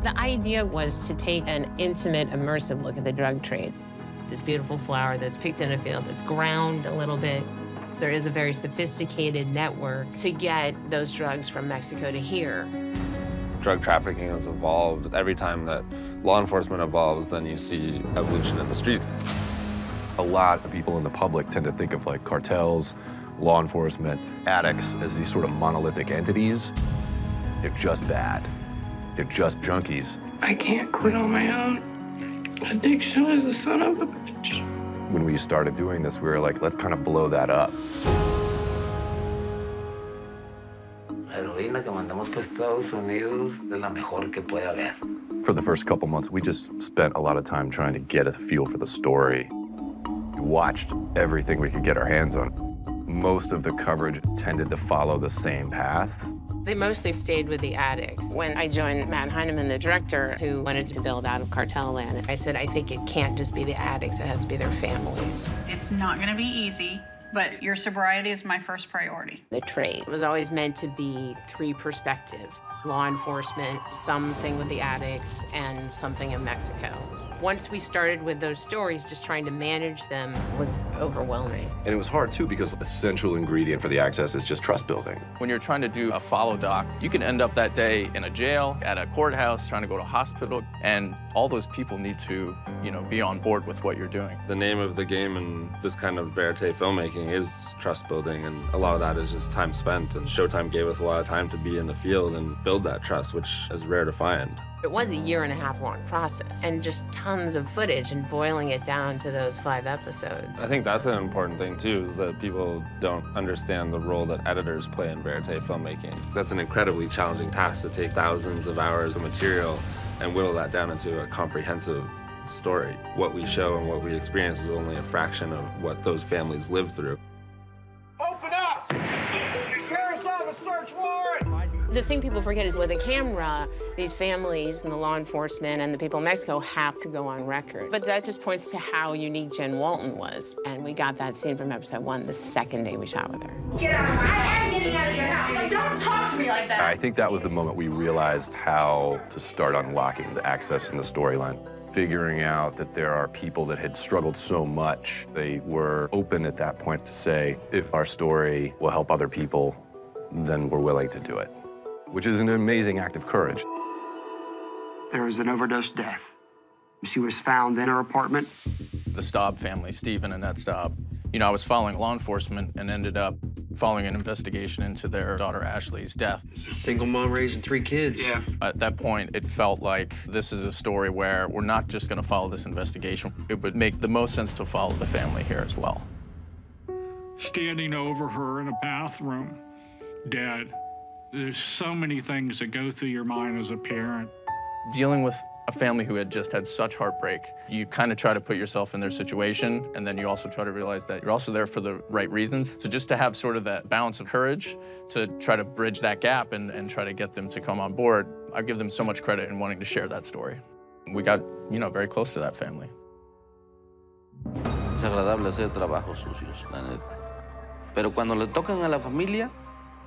The idea was to take an intimate, immersive look at the drug trade. This beautiful flower that's picked in a field, that's ground a little bit. There is a very sophisticated network to get those drugs from Mexico to here. Drug trafficking has evolved. Every time that law enforcement evolves, then you see evolution in the streets. A lot of people in the public tend to think of like cartels, law enforcement, addicts as these sort of monolithic entities. They're just bad. They're just junkies. I can't quit on my own. Addiction is the son of a bitch. When we started doing this, we were like, let's kind of blow that up. La heroína que mandamos para Estados Unidos es la mejor que puede haber. For the first couple months, we just spent a lot of time trying to get a feel for the story. We watched everything we could get our hands on. Most of the coverage tended to follow the same path. They mostly stayed with the addicts. When I joined Matt Heineman, the director, who wanted to build out of cartel land, I said, I think it can't just be the addicts, it has to be their families. It's not gonna be easy, but your sobriety is my first priority. The trade was always meant to be three perspectives: law enforcement, something with the addicts, and something in Mexico. Once we started with those stories, just trying to manage them was overwhelming. And it was hard, too, because the essential ingredient for the access is just trust building. When you're trying to do a follow doc, you can end up that day in a jail, at a courthouse, trying to go to a hospital, and all those people need to, be on board with what you're doing. The name of the game in this kind of vérité filmmaking is trust building, and a lot of that is just time spent. And Showtime gave us a lot of time to be in the field and build that trust, which is rare to find. It was a 1.5-year long process, and just tons of footage and boiling it down to those 5 episodes. I think that's an important thing, too, is that people don't understand the role that editors play in vérité filmmaking. That's an incredibly challenging task, to take thousands of hours of material and whittle that down into a comprehensive story. What we show and what we experience is only a fraction of what those families live through. Open up! Sheriff's office, search warrant! The thing people forget is with a camera, these families and the law enforcement and the people in Mexico have to go on record. But that just points to how unique Jen Walton was. And we got that scene from episode 1 the second day we shot with her. Get out! I am getting out of your house. Like, don't talk to me like that. I think that was the moment we realized how to start unlocking the access in the storyline. Figuring out that there are people that had struggled so much, they were open at that point to say, if our story will help other people, then we're willing to do it. Which is an amazing act of courage. There was an overdose death. She was found in her apartment. The Staub family, Steve and Annette Staub. I was following law enforcement and ended up following an investigation into their daughter Ashley's death. It's a single mom raising 3 kids. Yeah. At that point, it felt like this is a story where we're not just going to follow this investigation. It would make the most sense to follow the family here as well. Standing over her in a bathroom, dead. There's so many things that go through your mind as a parent. Dealing with a family who had just had such heartbreak, you kind of try to put yourself in their situation, and then you also try to realize that you're also there for the right reasons. So just to have sort of that balance of courage to try to bridge that gap and try to get them to come on board, I give them so much credit in wanting to share that story. We got, very close to that family. Es agradable hacer trabajos sucios, la neta. Pero cuando le tocan a la familia,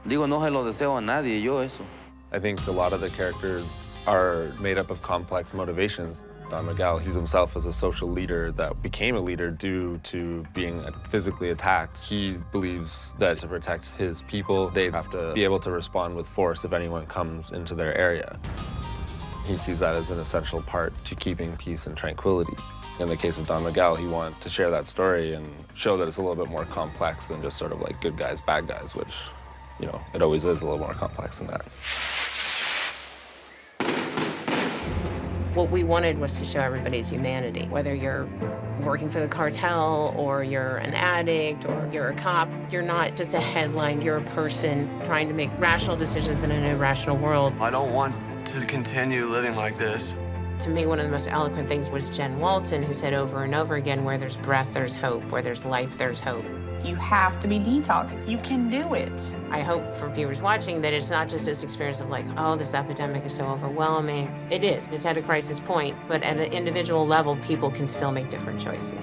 digo, no se lo deseo a nadie, yo eso. I think a lot of the characters are made up of complex motivations. Don Miguel sees himself as a social leader that became a leader due to being physically attacked. He believes that to protect his people, they have to be able to respond with force if anyone comes into their area. He sees that as an essential part to keeping peace and tranquility. In the case of Don Miguel, he wanted to share that story and show that it's a little bit more complex than just sort of like good guys, bad guys, which, it always is a little more complex than that. What we wanted was to show everybody's humanity. Whether you're working for the cartel or you're an addict or you're a cop, you're not just a headline, you're a person trying to make rational decisions in an irrational world. I don't want to continue living like this. To me, one of the most eloquent things was Jen Walton, who said over and over again, where there's breath, there's hope. Where there's life, there's hope. You have to be detoxed. You can do it. I hope for viewers watching that it's not just this experience of like, oh, this epidemic is so overwhelming. It is. It's at a crisis point, but at an individual level, people can still make different choices.